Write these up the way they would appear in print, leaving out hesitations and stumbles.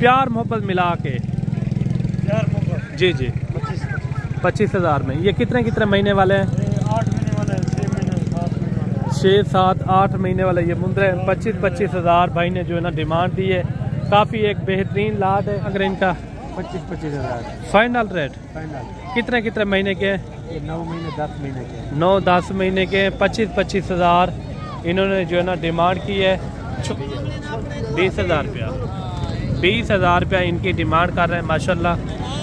प्यार मोहब्बत मिला के? प्यार मोहब्बत जी जी 25,000 में। ये कितने कितने महीने वाले हैं? 8 महीने वाले, 6 महीने, 7 महीने वाले, 6, 7, 8 महीने वाले ये मुंद्रे 25,000 भाई ने जो है ना डिमांड दी है। काफ़ी एक बेहतरीन लाट है। अगर इनका 25,000 फाइनल रेट फाइनल। कितने कितने महीने के हैं? ये 9 महीने 10 महीने के। 9-10 महीने के 25,000 इन्होंने जो है ना डिमांड की है। 20,000 रुपया, 20,000 रुपया इनकी डिमांड कर रहे हैं। माशाल्लाह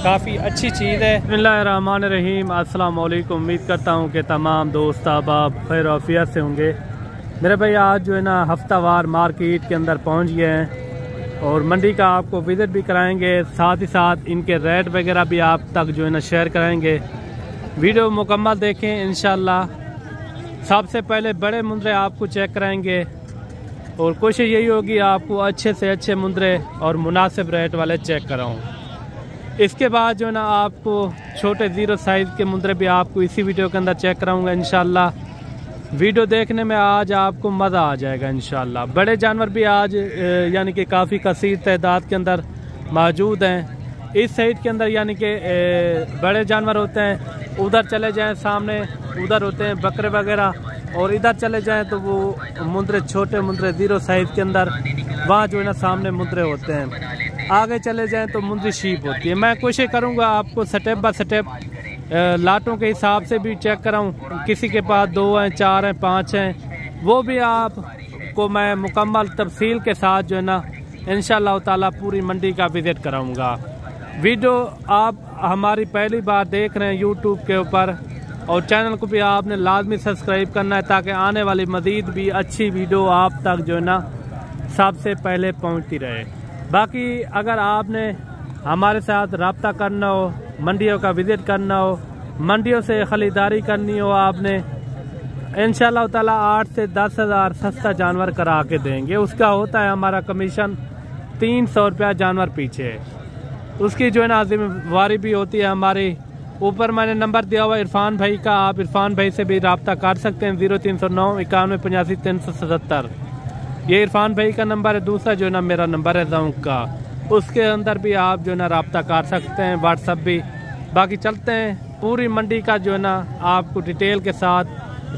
काफ़ी अच्छी चीज़ है। बिस्मिल्लाहिर्रहमानिर्रहीम, अस्सलाम वालेकुम। उम्मीद करता हूँ कि तमाम दोस्त अहबाब खैर आफियत से होंगे। मेरे भाई आज जो है ना हफ्तावार मार्केट के अंदर पहुँच गए हैं और मंडी का आपको विज़िट भी कराएंगे, साथ ही साथ इनके रेट वगैरह भी आप तक जो है ना शेयर कराएंगे। वीडियो मुकम्मल देखें इंशाल्लाह। सबसे पहले बड़े मुंद्रे आपको चेक कराएंगे और कोशिश यही होगी आपको अच्छे से अच्छे मुंद्रे और मुनासिब रेट वाले चेक कराऊँ। इसके बाद जो है ना आपको छोटे ज़ीरो साइज़ के मुंद्रे भी आपको इसी वीडियो के अंदर चेक कराऊंगा इंशाल्लाह। वीडियो देखने में आज आपको मज़ा आ जाएगा इंशाल्लाह। बड़े जानवर भी आज यानी कि काफ़ी कसीर तादाद के अंदर मौजूद हैं इस साइड के अंदर, यानी कि बड़े जानवर होते हैं। उधर चले जाएं सामने उधर होते हैं बकरे वगैरह, और इधर चले जाएं तो वो मुंद्रे छोटे मुंद्रे ज़ीरो साइज़ के अंदर, वहाँ जो है ना सामने मुंद्रे होते हैं। आगे चले जाएं तो मुंद्री शीप होती है। मैं कोशिश करूँगा आपको स्टेप बाय स्टेप लाटों के हिसाब से भी चेक कराऊँ। किसी के पास 2 हैं, 4 हैं, 5 हैं, वो भी आपको मैं मुकम्मल तफसील के साथ जो है ना इंशाअल्लाह ताला पूरी मंडी का विज़िट कराऊँगा। वीडियो आप हमारी पहली बार देख रहे हैं यूट्यूब के ऊपर, और चैनल को भी आपने लाजमी सब्सक्राइब करना है ताकि आने वाली मज़ीद भी अच्छी वीडियो आप तक जो है ना सबसे पहले पहुंचती रहे। बाकी अगर आपने हमारे साथ रब्ता करना हो, मंडियों का विज़िट करना हो, मंडियों से ख़रीदारी करनी हो, आपने इंशाअल्लाह ताला 8 से 10,000 सस्ता जानवर करा के देंगे। उसका होता है हमारा कमीशन 300 रुपया जानवर पीछे। उसकी जो है ना जिम्मेवारी भी होती है हमारी। ऊपर मैंने नंबर दिया हुआ इरफान भाई का, आप इरफान भाई से भी रब्ता कर सकते हैं। 0309 91 85 377 ये इरफान भाई का नंबर है। दूसरा जो है ना मेरा नंबर है जौंक का, उसके अंदर भी आप जो है ना रब्ता कर सकते हैं, व्हाट्सअप भी। बाकी चलते हैं पूरी मंडी का जो है ना आपको डिटेल के साथ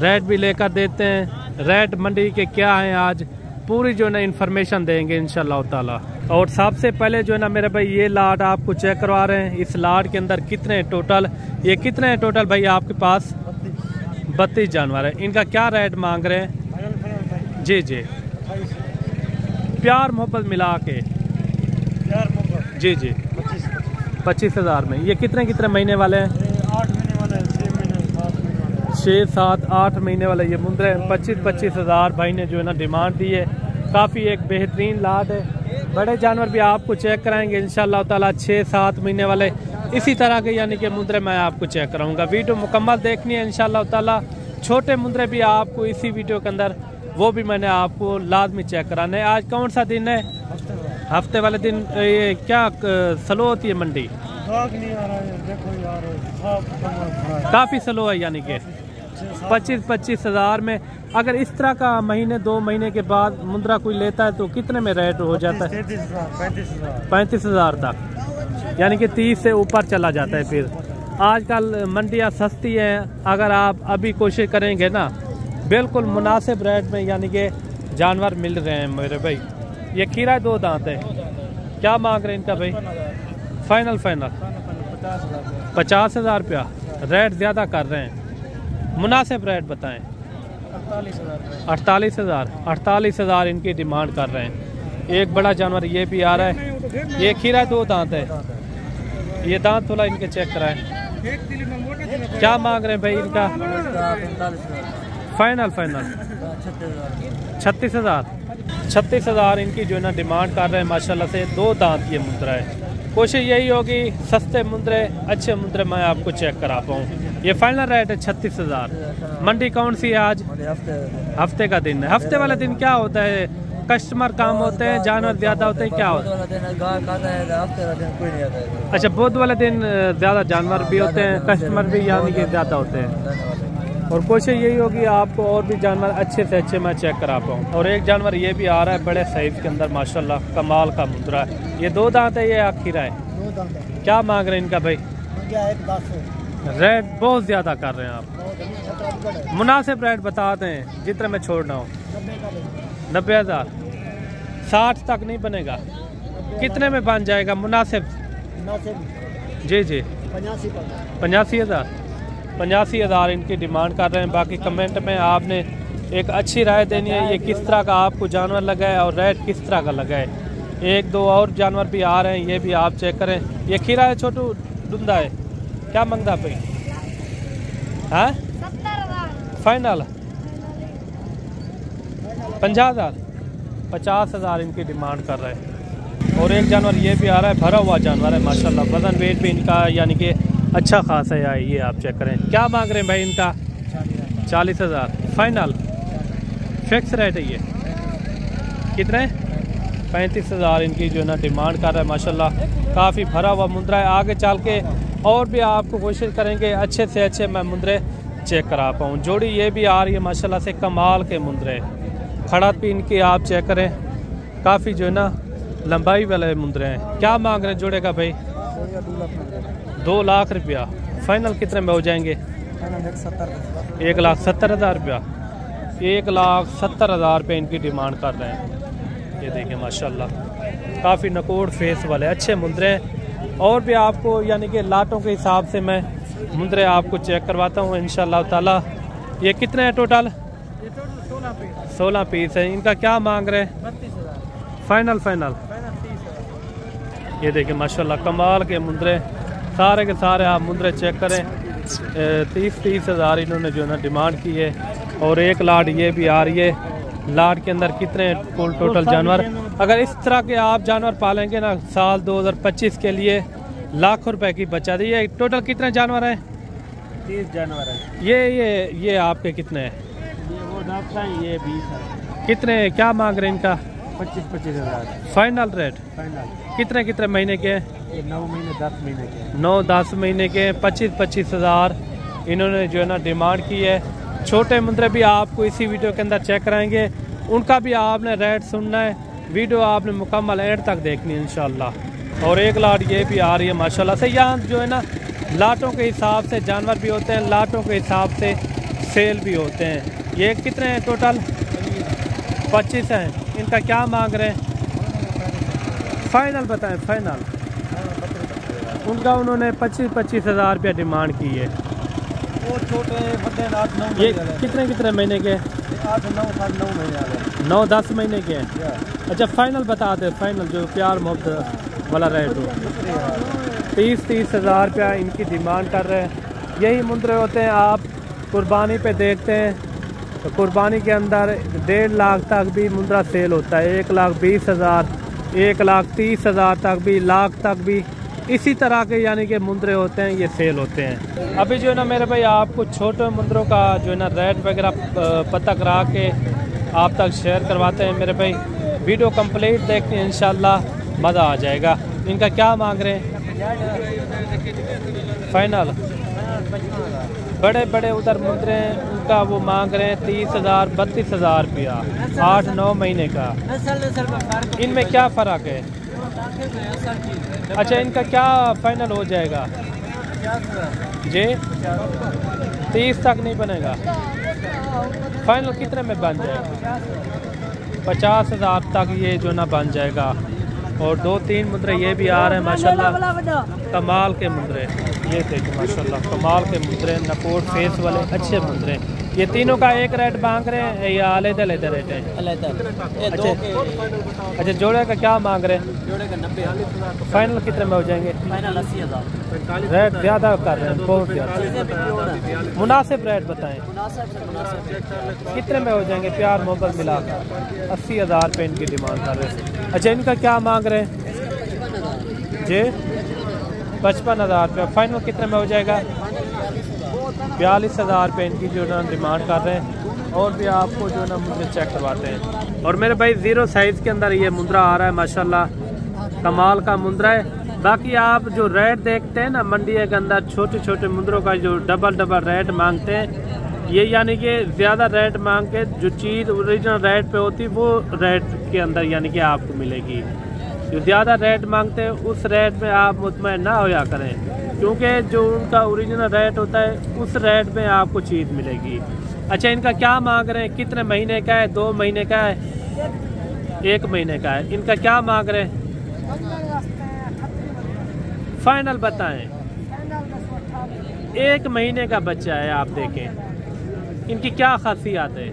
रेट भी लेकर देते हैं। रेट मंडी के क्या हैं आज पूरी जो है ना इन्फॉर्मेशन देंगे इंशाअल्लाह ताला। और सबसे पहले जो है ना मेरे भाई ये लाट आपको चेक करवा रहे हैं। इस लाट के अंदर कितने टोटल, ये कितने टोटल भाई आपके पास? 32 जानवर है। इनका क्या रेट मांग रहे हैं? जी जी प्यार मोहब्बत मिला के? प्यार मोहब्बत जी जी 25,000 में। ये कितने कितने महीने वाले हैं? 8 महीने वाले, 6 महीने, 7 महीने वाले, 6, 7, 8 महीने वाले ये मुंद्रे 25,000 भाई ने जो है ना डिमांड दी है। काफ़ी एक बेहतरीन लाट है। बड़े जानवर भी आपको चेक कराएंगे इंशाअल्लाह ताला। 6-7 महीने वाले इसी तरह के यानी कि मुंद्रे मैं आपको चेक कराऊंगा। वीडियो मुकम्मल देखनी है इंशाअल्लाह ताला। छोटे मुंद्रे भी आपको इसी वीडियो के अंदर, वो भी मैंने आपको लाजमी चेक कराना है। आज कौन सा दिन है? हफ्ते वाले दिन। ये क्या स्लो होती है मंडी? नहीं आ रहा है, देखो यार काफ़ी स्लो है, यानी कि 25,000 में। अगर इस तरह का महीने 2 महीने के बाद मुंद्रा कोई लेता है तो कितने में रेट हो जाता है? 35,000 तक, यानी कि 30 से ऊपर चला जाता है। फिर आजकल मंडियाँ सस्ती हैं। अगर आप अभी कोशिश करेंगे ना बिल्कुल मुनासिब रेट में यानी कि जानवर मिल रहे हैं मेरे भाई। ये खीरा 2 दांत है। क्या मांग रहे हैं इनका भाई? फाइनल 50,000 रुपया। रेट ज़्यादा कर रहे हैं, मुनासिब रेट बताएं। 48,000 इनकी डिमांड कर रहे हैं। एक बड़ा जानवर ये भी आ रहा है। ये खीरा 2 दांत है। ये दांत थोड़ा इनके चेक कराएं। क्या मांग रहे हैं भाई इनका? फाइनल 36,000 इनकी जो है ना डिमांड कर रहे हैं। माशाल्लाह से 2 दांत ये मुंद्रा है। कोशिश यही होगी सस्ते मुंद्रे अच्छे मुंद्रे मैं आपको चेक करा पाऊँ। ये फाइनल रेट है 36,000। मंडी कौन सी है आज? हफ्ते का दिन है। हफ्ते वाले दिन क्या होता है? कस्टमर कम होते हैं, जानवर ज्यादा होते हैं, क्या होता है? अच्छा, बुध वाले दिन ज्यादा जानवर भी होते हैं, कस्टमर भी यानी कि ज्यादा होते हैं। और कोशिश यही होगी आपको और भी जानवर अच्छे से अच्छे मैं चेक करा पाऊँ। और एक जानवर ये भी आ रहा है बड़े साइज के अंदर माशाल्लाह, कमाल का मुंद्रा है। ये 2 दांत है, ये आखिर है। क्या मांग रहे हैं इनका भाई? रेट बहुत ज्यादा कर रहे हैं आप। मुनासिब रेट बता दें जितने में छोड़ना हो। 90,000। 60 तक नहीं बनेगा? कितने में बन जाएगा मुनासिब? जी जी 85,000। 85,000 इनकी डिमांड कर रहे हैं। बाकी कमेंट में आपने एक अच्छी राय देनी है, ये किस तरह का आपको जानवर लगा है और रेट किस तरह का लगा है। 1-2 और जानवर भी आ रहे हैं, ये भी आप चेक करें। ये खीरा है छोटू डुंदा है, क्या मंगता पे? हाँ 70,000 फाइनल 50,000। 50,000 इनकी डिमांड कर रहे हैं। और एक जानवर ये भी आ रहा है, भरा हुआ जानवर है माशाल्लाह, वजन वेट भी इनका यानी कि अच्छा खासा है। ये आप चेक करें। क्या मांग रहे हैं भाई इनका? 40,000 फाइनल फिक्स रेट है। ये कितने? 35,000 इनकी जो है ना डिमांड कर रहा है माशाल्लाह। काफ़ी भरा हुआ मुंद्रा है। आगे चल के और भी आपको कोशिश करेंगे अच्छे से अच्छे मैं मुंद्रे चेक करा पाऊँ। जोड़ी ये भी आ रही है माशाल्लाह से, कमाल के मुंद्रे। खड़ा भी इनकी आप चेक करें, काफ़ी जो है ना लंबाई वाले मुंद्रे हैं। क्या मांग रहे हैं जोड़े का भाई? 2 लाख रुपया फाइनल कितने में हो जाएंगे? 1,70,000 रुपया। 1,70,000 रुपये इनकी डिमांड कर रहे हैं। ये देखिए माशाल्लाह, काफ़ी नकोड़ फेस वाले अच्छे मुंद्रे हैं। और भी आपको यानी कि लाटों के हिसाब से मैं मुंद्रे आपको चेक करवाता हूँ इंशाल्लाह ताला। ये कितने हैं टोटल? 16 पीस है। इनका क्या मांग रहे हैं? 32,000 फाइनल। ये देखिए माशाल्लाह कमाल के मुंद्रे, सारे के सारे आप मुंद्रे चेक करें। 30,000 इन्होंने जो है ना डिमांड की है। और एक लाट ये भी आ रही है। लाट के अंदर कितने कुल टोटल जानवर? अगर इस तरह के आप जानवर पालेंगे ना साल 2025 के लिए लाखों रुपए की बचत है। ये टोटल कितने जानवर हैं? 30 जानवर है। ये आपके कितने हैं? ये वो 10 है, ये 20 है। कितने क्या मांग रहे हैं इनका? 25,000 फाइनल रेट? फाइनल। कितने महीने के हैं? ये 9 महीने 10 महीने के। 9-10 महीने के 25,000 इन्होंने जो है ना डिमांड की है। छोटे मुंद्रे भी आपको इसी वीडियो के अंदर चेक कराएंगे, उनका भी आपने रेट सुनना है। वीडियो आपने मुकम्मल एंड तक देखनी है इंशाल्लाह। और एक लाट ये भी आ रही है माशाल्लाह से। यहाँ जो है ना लाटों के हिसाब से जानवर भी होते हैं, लाटों के हिसाब से सेल भी होते हैं। ये कितने हैं टोटल? 25 हैं। इनका क्या मांग रहे हैं? फाइनल बताएं फाइनल। उनका उन्होंने 25,000 रुपया डिमांड की है। वो छोटे बड़े 8-9 ये कितने महीने के? 8-9 महीने वाले। 9-10 महीने के हैं। अच्छा फाइनल बता दे, फाइनल जो प्यार मोहब्बत वाला रेट हो। 30,000 रुपया इनकी डिमांड कर रहे हैं। यही मुंद्रे होते हैं आप कुर्बानी पे देखते हैं तो कुर्बानी के अंदर 1.5 लाख तक भी मुंद्रा सेल होता है। 1,20,000, 1,30,000 तक भी, लाख तक भी इसी तरह के यानी कि मुंद्रे होते हैं, ये सेल होते हैं। अभी जो है ना मेरे भाई आपको छोटे मुंद्रों का जो है ना रेट वगैरह पता करा के आप तक शेयर करवाते हैं मेरे भाई। वीडियो कंप्लीट देखते हैं इंशाल्लाह मज़ा आ जाएगा। इनका क्या मांग रहे हैं? फाइनल बड़े उधर मुंद्रे हैं, उनका वो मांग रहे हैं 30,000 32,000 रुपया 8-9 महीने का। इनमें क्या फ़र्क है? अच्छा इनका क्या फाइनल हो जाएगा जी? 30 तक नहीं बनेगा? फाइनल कितने में बन जाएगा? 50,000 तक ये जो ना बन जाएगा। और 2-3 मुंद्रे ये भी आ रहे हैं माशाल्लाह, कमाल के मुंद्रे। ये देखिए माशाल्लाह कमाल के मुंद्रे, नकोड़ फेस वाले अच्छे मुंद्रे। ये तीनों का एक रेट मांग रहे हैं या अलग-अलग रेट है? अच्छा जोड़े का क्या मांग रहे हैं? जोड़े का 90,000। फाइनल कितने में हो जाएंगे? फाइनल 80,000। रेट ज़्यादा कर रहे हैं, बहुत ज़्यादा। मुनासिब रेट बताएं कितने में हो जाएंगे प्यार मोहब्बत मिलाकर? 80,000 रुपये इनकी डिमांड कर रहे हैं। अच्छा इनका क्या मांग रहे हैं जी? 55,000 रुपये। फाइनल कितने में हो जाएगा? 42,000 रुपये इनकी जो ना डिमांड कर रहे हैं। और भी आपको जो ना मुझे चेक करवाते हैं। और मेरे भाई 0 साइज़ के अंदर ये मुंद्रा आ रहा है माशाल्लाह, कमाल का मुंद्रा है। बाकी आप जो रेट देखते हैं ना मंडी के अंदर छोटे छोटे मुंद्रों का जो डबल रेट मांगते हैं, ये यानी कि ज़्यादा रेट मांग के जो चीज़ ओरिजिनल रेट पे होती वो रेट के अंदर यानी कि आपको मिलेगी। जो ज़्यादा रेट मांगते हैं उस रेट में आप मुतमईन ना होया करें, क्योंकि जो उनका ओरिजिनल रेट होता है उस रेट में आपको चीज़ मिलेगी। अच्छा, इनका क्या मांग रहे हैं? कितने महीने का है? 2 महीने का है? 1 महीने का है? इनका क्या मांग रहे हैं? फाइनल बताएं। 1 महीने का बच्चा है। आप देखें इनकी क्या खासियत है।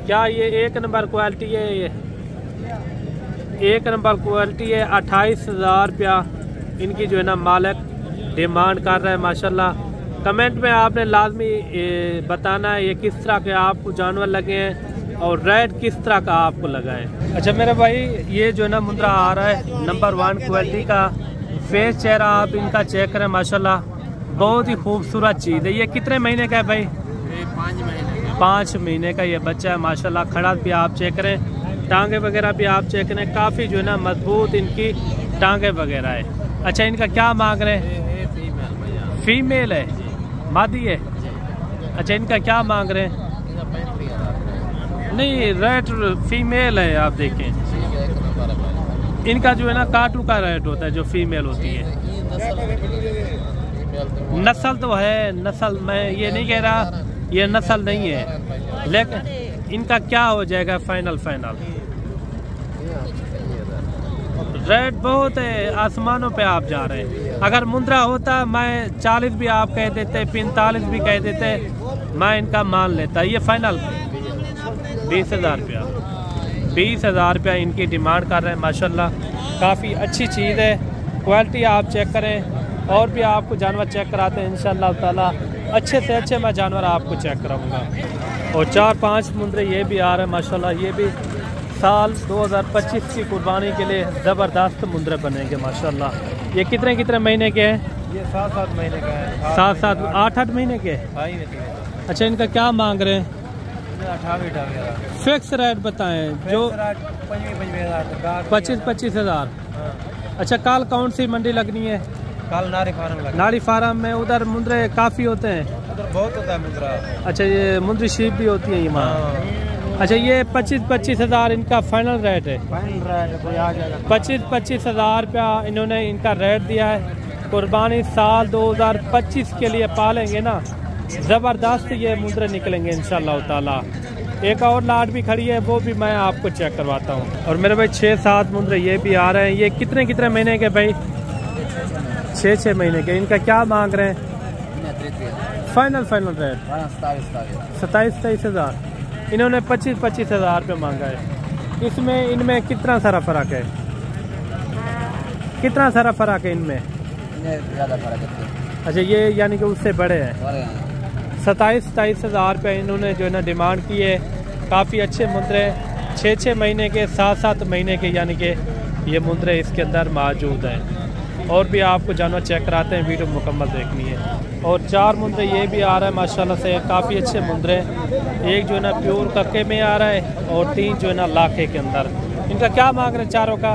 क्या ये 1 नंबर क्वालिटी है? ये 1 नंबर क्वालिटी है। 28,000 रुपया इनकी जो है ना मालिक डिमांड कर रहा है माशाल्लाह। कमेंट में आपने लाजमी बताना है ये किस तरह के आपको जानवर लगे हैं और रेट किस तरह का आपको लगा है। अच्छा मेरे भाई, ये जो है ना मुंद्रा आ रहा है नंबर 1 क्वालिटी का। फेस चेहरा आप इनका चेक करें माशाल्लाह, बहुत ही खूबसूरत चीज़ है। ये कितने महीने का है भाई? 5 महीने का ये बच्चा है माशाल्लाह। खड़ा भी आप चेक करें, टांगे वगैरह भी आप चेक करें, काफ़ी जो है ना मजबूत इनकी टांगे वगैरह है। अच्छा, इनका क्या मांग रहे हैं? फीमेल है, मादी है। अच्छा, इनका क्या मांग रहे हैं? नहीं, रेट फीमेल है। आप देखें इनका जो है ना काटू का रेट होता है जो फीमेल होती है। नस्ल तो है, नस्ल मैं ये नहीं कह रहा ये नस्ल नहीं है, लेकिन इनका क्या हो जाएगा फाइनल? रेट बहुत है, आसमानों पे आप जा रहे हैं। अगर मुंद्रा होता मैं 40 भी आप कह देते, 45 भी कह देते, मैं इनका मान लेता। ये फाइनल 20,000 रुपया। 20,000 रुपया इनकी डिमांड कर रहे हैं माशाल्लाह। काफ़ी अच्छी चीज़ है, क्वालिटी आप चेक करें। और भी आपको जानवर चेक कराते हैं इंशाल्लाह ताला। अच्छे से अच्छे मैं जानवर आपको चेक कराऊंगा। और 4-5 मुंद्रे ये भी आ रहे हैं माशाल्लाह। ये भी साल 2025 की कुर्बानी के लिए ज़बरदस्त मुंद्रे बनेंगे माशाल्लाह। ये कितने महीने के हैं? ये 7-7 महीने का है। 7-7 8-8 महीने के। अच्छा, इनका क्या मांग रहे हैं? 28,000 फिक्स रेट बताएं जो 25,000। अच्छा, कल कौन सी मंडी लगनी है? कल नारी फार्म नारी फार्म में। उधर मुंद्रे काफ़ी होते हैं? उधर बहुत होता है मुंद्रा। अच्छा, ये मुंद्री शीप भी होती है ये वहाँ? अच्छा, ये 25,000 इनका फाइनल रेट है। फाइनल रेट कोई आ जाएगा। 25,000 रुपया इन्होंने इनका रेट दिया है। कुर्बानी साल 2025 के लिए पालेंगे ना, ज़बरदस्त ये मुंद्रे निकलेंगे इंशाल्लाह ताला। एक और लाट भी खड़ी है, वो भी मैं आपको चेक करवाता हूँ। और मेरे भाई 6-7 मुंद्रे ये भी आ रहे हैं। ये कितने महीने के भाई? 6 महीने के। इनका क्या मांग रहे हैं? Final rate 27,000। इन्होंने 25,000 रुपये मांगा है। इसमें इनमें कितना सारा फ़र्क है? कितना सारा फ़र्क है इनमें? ज़्यादा फर्क है। अच्छा, ये यानी कि उससे बड़े हैं। 27,000 रुपये इन्होंने जो है ना डिमांड की है। काफ़ी अच्छे मुंद्रे 6 महीने के, 7-7 महीने के यानी कि ये मुंद्रे इसके अंदर मौजूद हैं। और भी आपको जानवर चेक कराते हैं, वीडियो मुकम्मल देखनी है। और 4 मुंद्रे ये भी आ रहा है माशाल्लाह से, काफ़ी अच्छे मुंद्रे। एक जो है ना प्योर कक्के में आ रहा है और 3 जो है ना लाखे के अंदर। इनका क्या मांग रहे हैं चारों का?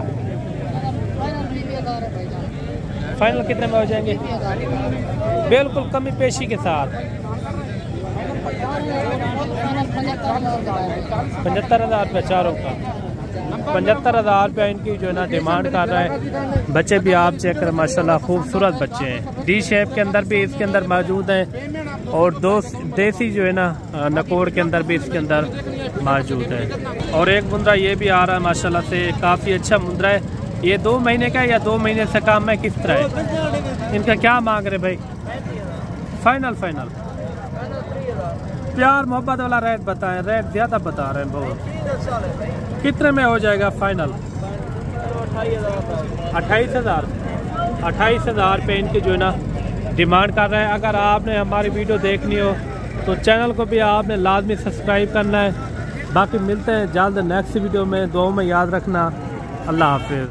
फाइनल कितने में हो जाएंगे? बिल्कुल कमी पेशी के साथ 75,000 रुपये चारों का। 75,000 रुपया इनकी जो है ना डिमांड कर रहा है। बच्चे भी आप चेक करें माशाल्लाह, खूबसूरत बच्चे हैं। डी शेप के अंदर भी इसके अंदर मौजूद हैं और 2 देसी जो है ना नकोड़ के अंदर भी इसके अंदर मौजूद है। और एक मुंद्रा ये भी आ रहा है माशाल्लाह से, काफ़ी अच्छा मुंद्रा है। ये 2 महीने का है या 2 महीने से कम है, किस तरह है? इनका क्या मांग रहे भाई? फाइनल प्यार मोहब्बत वाला रेट बताएं। रेट ज़्यादा बता रहे हैं बहुत। कितने में हो जाएगा फाइनल? 28,000। 28,000 पे इनकी जो है ना डिमांड कर रहे हैं। अगर आपने हमारी वीडियो देखनी हो तो चैनल को भी आपने लाजमी सब्सक्राइब करना है। बाकी मिलते हैं जल्द नेक्स्ट वीडियो में। दुआओं में याद रखना। अल्लाह हाफिज़।